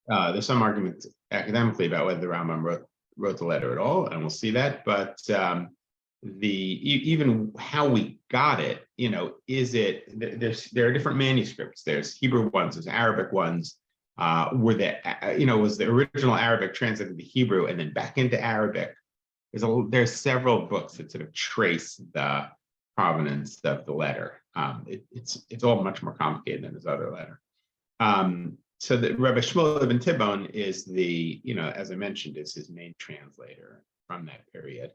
There's some argument academically about whether the Rambam wrote the letter at all, and we'll see that. But even how we got it, there are different manuscripts. There's Hebrew ones, there's Arabic ones. Was the original Arabic translated to Hebrew and then back into Arabic? There's several books that sort of trace the provenance of the letter. It's all much more complicated than his other letter. So that Rabbi Shmuel ibn Tibbon is as I mentioned, is his main translator from that period.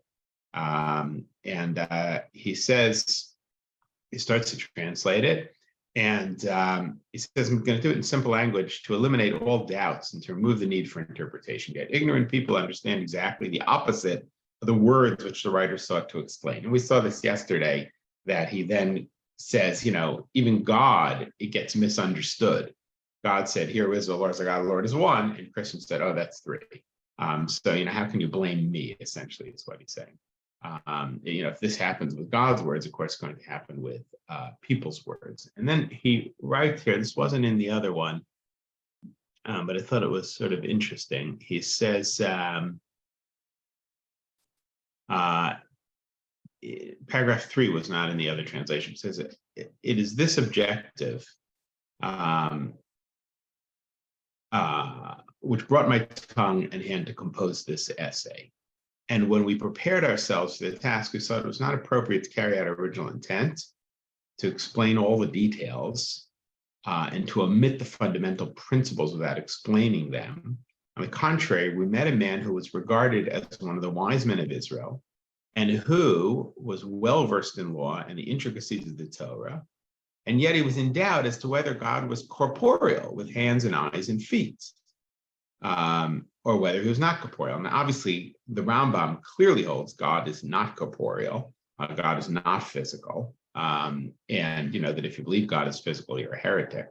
He says, he starts to translate it, and he says, I'm going to do it in simple language to eliminate all doubts and to remove the need for interpretation. Yet ignorant people understand exactly the opposite of the words which the writer sought to explain. And we saw this yesterday, that he then says, even God, it gets misunderstood. God said, "Here is the Lord is our God, the Lord is one," and Christians said, "Oh, that's three." So how can you blame me? Essentially, is what he's saying. If this happens with God's words, of course, it's going to happen with people's words. And then he writes here. This wasn't in the other one, but I thought it was sort of interesting. He says, paragraph 3 was not in the other translation. It says, it is this objective which brought my tongue and hand to compose this essay. And when we prepared ourselves for the task, we saw it was not appropriate to carry out our original intent, to explain all the details, and to omit the fundamental principles without explaining them. On the contrary, we met a man who was regarded as one of the wise men of Israel, and who was well versed in law and the intricacies of the Torah, and yet he was in doubt as to whether God was corporeal with hands and eyes and feet, or whether he was not corporeal. And obviously, the Rambam clearly holds God is not corporeal. God is not physical. And that if you believe God is physical, you're a heretic.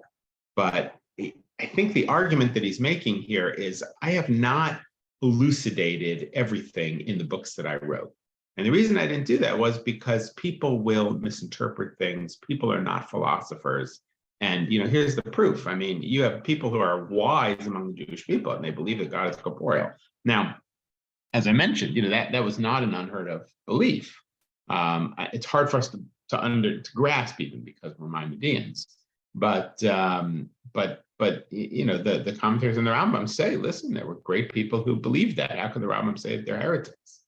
But I think the argument that he's making here is, I have not elucidated everything in the books that I wrote. And the reason I didn't do that was because people will misinterpret things. People are not philosophers. And, here's the proof. I mean, you have people who are wise among the Jewish people, and they believe that God is corporeal. Now, as I mentioned, that was not an unheard of belief. It's hard for us to grasp, even because we're Maimonideans. But the commentaries in the Rambam say, listen, there were great people who believed that. How can the Rambam say that they're heretics?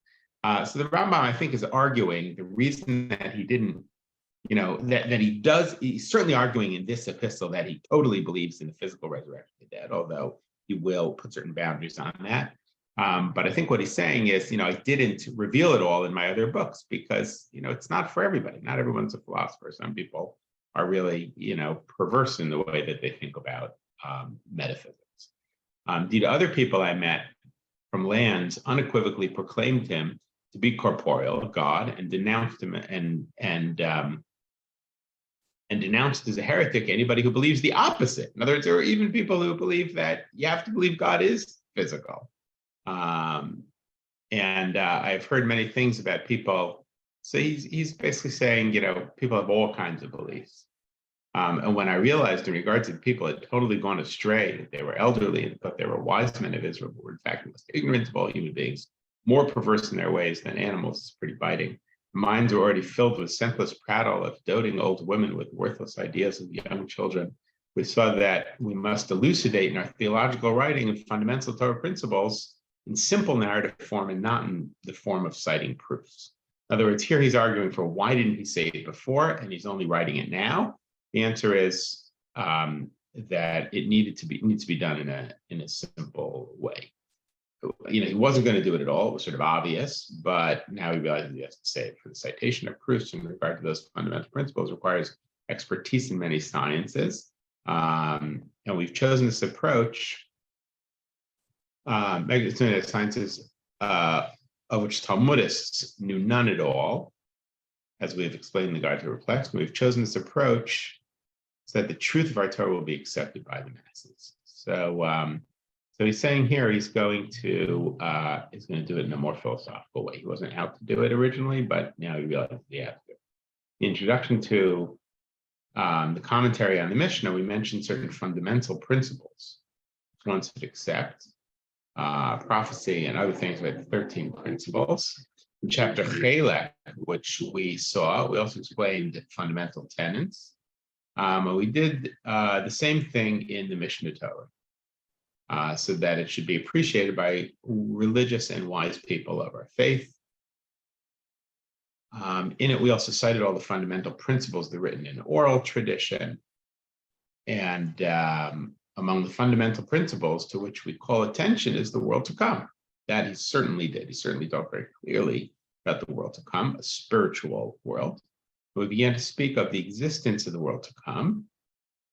So the Rambam, I think, is arguing the reason that he didn't, he's certainly arguing in this epistle that he totally believes in the physical resurrection of the dead, although he will put certain boundaries on that. But I think what he's saying is, I didn't reveal it all in my other books because, it's not for everybody. Not everyone's a philosopher. Some people are really, perverse in the way that they think about metaphysics. Indeed, other people I met from lands unequivocally proclaimed him to be corporeal, God, and denounced him and denounced as a heretic anybody who believes the opposite. In other words, there are even people who believe that you have to believe God is physical. I've heard many things about people. So he's basically saying, people have all kinds of beliefs. And when I realized in regard to the people had totally gone astray, they were elderly and thought they were wise men of Israel, but were in fact the most ignorant of all human beings, more perverse in their ways than animals. It's pretty biting. Minds are already filled with senseless prattle of doting old women with worthless ideas of young children. We saw that we must elucidate in our theological writing of fundamental Torah principles in simple narrative form and not in the form of citing proofs. In other words, here he's arguing for why didn't he say it before and he's only writing it now? The answer is that it needs to be done in a simple way. He wasn't going to do it at all. It was sort of obvious, but now he realizes he has to say it. For the citation of proofs in regard to those fundamental principles requires expertise in many sciences, and we've chosen this approach. Sciences of which Talmudists knew none at all, as we have explained in the Guide to the Perplexed. We've chosen this approach so that the truth of our Torah will be accepted by the masses. So he's saying here he's going to do it in a more philosophical way. He wasn't out to do it originally, but now he realizes he has to. The introduction to the commentary on the Mishnah, we mentioned certain fundamental principles one should accept, prophecy and other things like the 13 principles. In chapter Chelek, which we saw, we also explained fundamental tenets. And we did the same thing in the Mishnah Torah, so that it should be appreciated by religious and wise people of our faith. In it, we also cited all the fundamental principles that are written in oral tradition. And among the fundamental principles to which we call attention is the world to come. That he certainly did. He certainly talked very clearly about the world to come, a spiritual world. We began to speak of the existence of the world to come,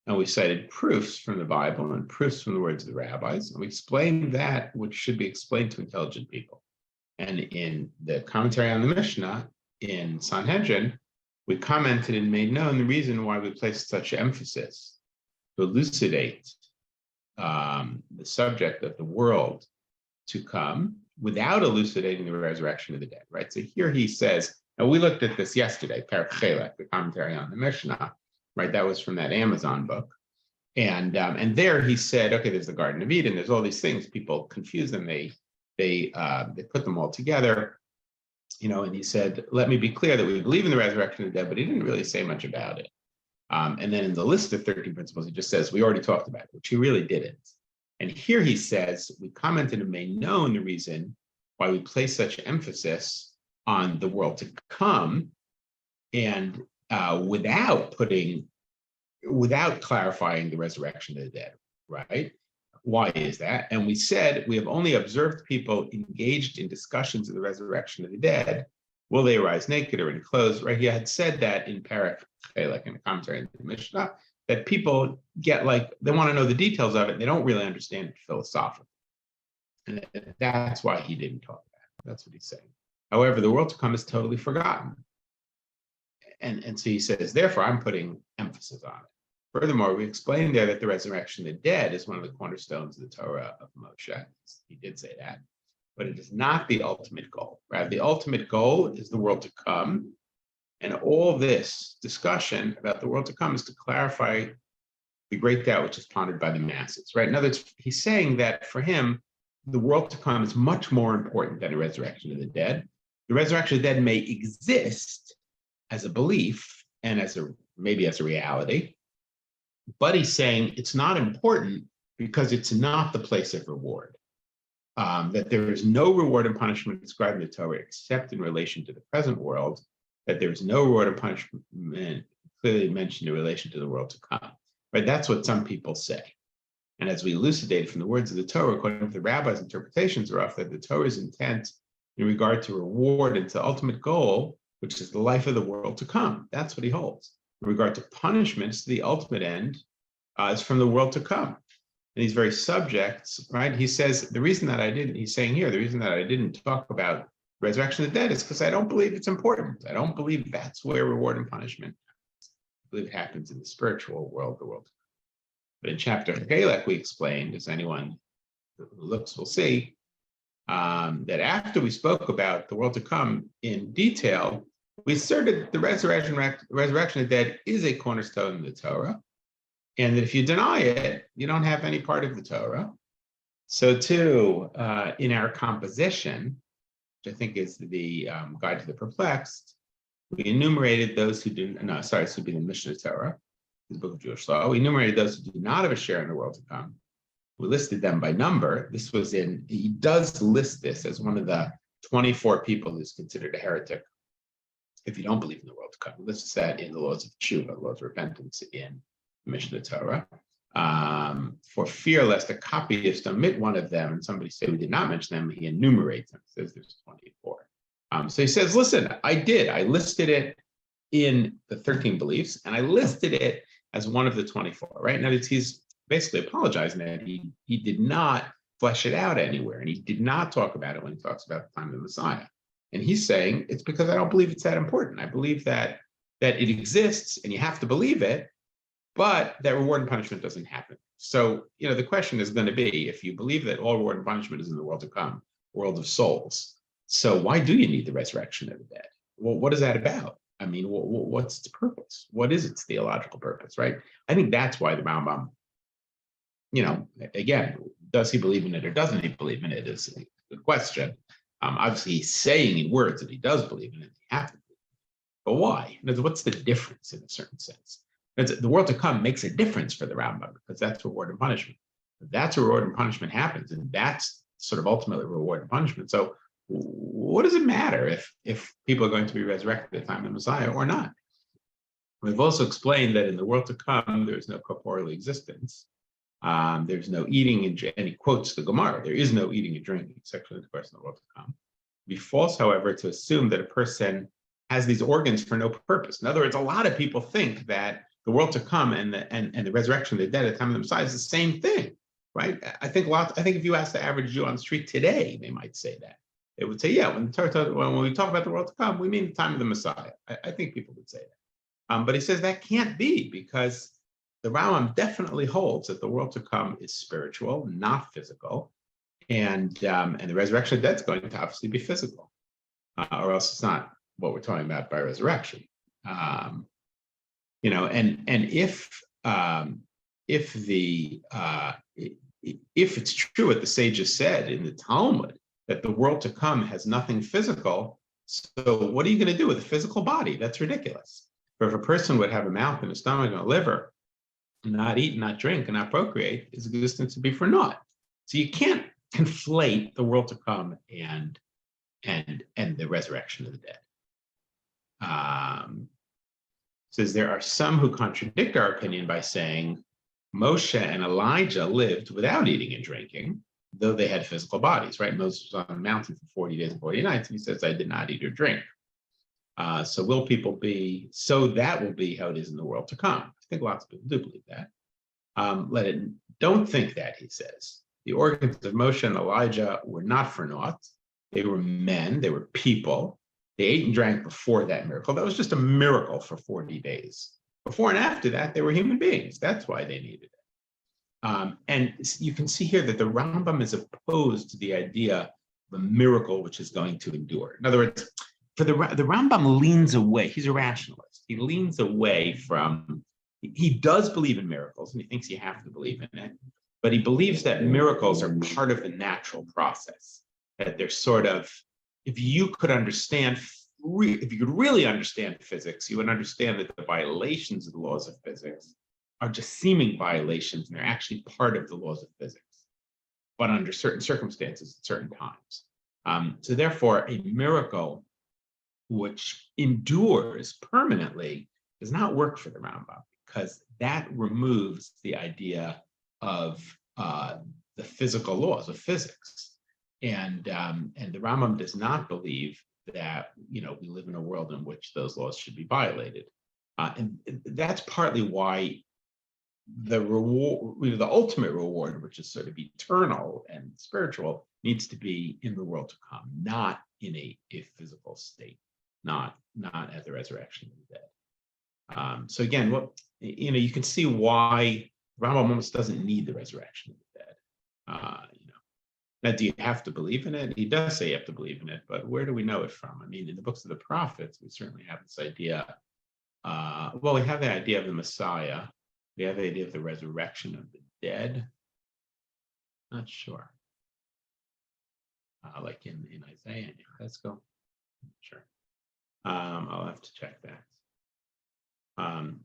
and we cited proofs from the Bible and proofs from the words of the rabbis, and we explained that which should be explained to intelligent people. And in the commentary on the Mishnah, in Sanhedrin, we commented and made known the reason why we placed such emphasis to elucidate the subject of the world to come without elucidating the resurrection of the dead, right? So here he says, and we looked at this yesterday, Perek Chelek, the commentary on the Mishnah, right? That was from that Amazon book. And there he said, okay, there's the Garden of Eden, there's all these things, people confuse them, they put them all together, and he said, let me be clear that we believe in the resurrection of the dead, but he didn't really say much about it. And then in the list of 13 principles, he just says, we already talked about it, which he really didn't. And here he says, we commented and made known the reason why we place such emphasis on the world to come, and without clarifying the resurrection of the dead, right? Why is that? And we said, we have only observed people engaged in discussions of the resurrection of the dead. Will they arise naked or in clothes, right? He had said that in Perek Chelek, in the commentary in the Mishnah, that people get they want to know the details of it, and they don't really understand it philosophically. And that's why he didn't talk about it. That's what he's saying. However, the world to come is totally forgotten. And so he says, therefore, I'm putting emphasis on it. Furthermore, we explained there that the resurrection of the dead is one of the cornerstones of the Torah of Moshe. He did say that. But it is not the ultimate goal. Right? The ultimate goal is the world to come. And all this discussion about the world to come is to clarify the great doubt which is pondered by the masses. Right? In other words, he's saying that for him, the world to come is much more important than a resurrection of the dead. The resurrection of the dead may exist as a belief and maybe as a reality, but he's saying it's not important because it's not the place of reward. That there is no reward and punishment described in the Torah except in relation to the present world, that there is no reward and punishment clearly mentioned in relation to the world to come. Right? That's what some people say. And as we elucidated from the words of the Torah, according to the rabbis' interpretations are that the Torah's intent in regard to reward and to the ultimate goal, which is the life of the world to come. That's what he holds. In regard to punishments, the ultimate end is from the world to come. And these very subjects, right? He says, he's saying here, the reason that I didn't talk about resurrection of the dead is because I don't believe it's important. I don't believe that's where reward and punishment happens. I believe it happens in the spiritual world, the world to come. But in chapter Chelek, we explained, as anyone who looks will see, that after we spoke about the world to come in detail, we asserted the resurrection of the dead is a cornerstone of the Torah, and that if you deny it, you don't have any part of the Torah. So too, in our composition, which I think is the Guide to the Perplexed, we enumerated those who do, this would be the Mishnah Torah, the Book of Jewish Law. We enumerated those who do not have a share in the world to come. We listed them by number. He does list this as one of the 24 people who's considered a heretic if you don't believe in the world to come. He lists that in the laws of Tshuva, laws of repentance in the Mishnah Torah. For fear lest a copyist omit one of them and somebody say we did not mention them, he enumerates them. He says there's 24. So he says, listen, I did. I listed it in the 13 beliefs, and I listed it as one of the 24, right? Now, he's basically apologizing that he did not flesh it out anywhere, and he did not talk about it when he talks about the time of the Messiah. And he's saying, it's because I don't believe it's that important. I believe that it exists, and you have to believe it, but that reward and punishment doesn't happen. So, the question is going to be, if you believe that all reward and punishment is in the world to come, world of souls, so why do you need the resurrection of the dead? Well, what is that about? I mean, what's its purpose? What is its theological purpose, right? I think that's why the Rambam, again, does he believe in it or doesn't he believe in it is the question. Obviously, he's saying in words that he does believe in it. He has to believe it. But why? What's the difference in a certain sense? The world to come makes a difference for the Rambam because that's reward and punishment. That's where reward and punishment happens, and that's sort of ultimately reward and punishment. So, what does it matter if people are going to be resurrected at the time of the Messiah or not? We've also explained that in the world to come, there is no corporeal existence. There's no eating and he quotes the Gemara. There is no eating and drinking, sexual intercourse in the world to come. It'd be false, however, to assume that a person has these organs for no purpose. In other words, a lot of people think that the world to come and the resurrection of the dead at the time of the Messiah is the same thing, right? I think if you ask the average Jew on the street today, they might say that. They would say, yeah, when we talk about the world to come, we mean the time of the Messiah. I think people would say that. But he says that can't be because the Rambam definitely holds that the world to come is spiritual, not physical, and the resurrection of the dead is going to obviously be physical, or else it's not what we're talking about by resurrection. And if it's true what the sages said in the Talmud that the world to come has nothing physical, so what are you going to do with a physical body? That's ridiculous. For if a person would have a mouth and a stomach and a liver, and not eat, not drink, and not procreate, his existence would be for naught. So you can't conflate the world to come and the resurrection of the dead. Says there are some who contradict our opinion by saying Moshe and Elijah lived without eating and drinking, though they had physical bodies, right? Moses was on the mountain for 40 days and 40 nights, and he says, I did not eat or drink. So will people be, so that will be how it is in the world to come. I think lots of people do believe that. Don't think that, he says. The organs of Moshe and Elijah were not for naught. They were men, they were people. They ate and drank before that miracle. That was just a miracle for 40 days. Before and after that, they were human beings. That's why they needed it. And you can see here that the Rambam is opposed to the idea of a miracle which is going to endure. In other words, the Rambam leans away. He's a rationalist. He leans away from, he does believe in miracles, and he thinks you have to believe in it, but he believes that miracles are part of the natural process, that they're sort of, if you could really understand physics, you would understand that the violations of the laws of physics are just seeming violations, and they're actually part of the laws of physics, but under certain circumstances at certain times. So therefore, a miracle which endures permanently does not work for the Rambam, because that removes the idea of the physical laws of physics. And the Rambam does not believe that we live in a world in which those laws should be violated. And that's partly why the reward, the ultimate reward, which is sort of eternal and spiritual, needs to be in the world to come, not in a physical state. Not at the resurrection of the dead. So again, you can see why Rambam almost doesn't need the resurrection of the dead. Now, do you have to believe in it? He does say you have to believe in it, but where do we know it from? I mean, in the books of the prophets, we certainly have this idea. We have the idea of the Messiah. We have the idea of the resurrection of the dead. Not sure. Like in Isaiah, let's go. Sure. I'll have to check that.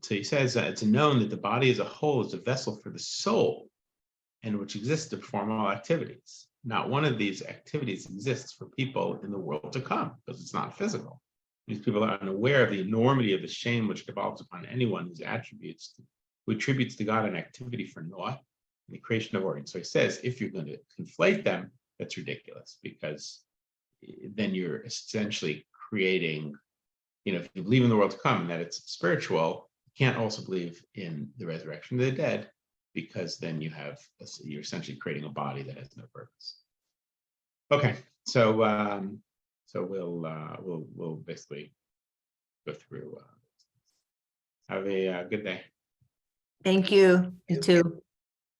So he says it's known that the body as a whole is a vessel for the soul, and which exists to perform all activities. Not one of these activities exists for people in the world to come, because it's not physical. These people are unaware of the enormity of the shame which devolves upon anyone who attributes to God an activity for naught and the creation of organs. So he says, if you're going to conflate them, that's ridiculous, because then you're essentially creating, if you believe in the world to come and that it's spiritual, you can't also believe in the resurrection of the dead, because then you're essentially creating a body that has no purpose. Okay, so we'll basically go through. Have a good day. Thank you. You too.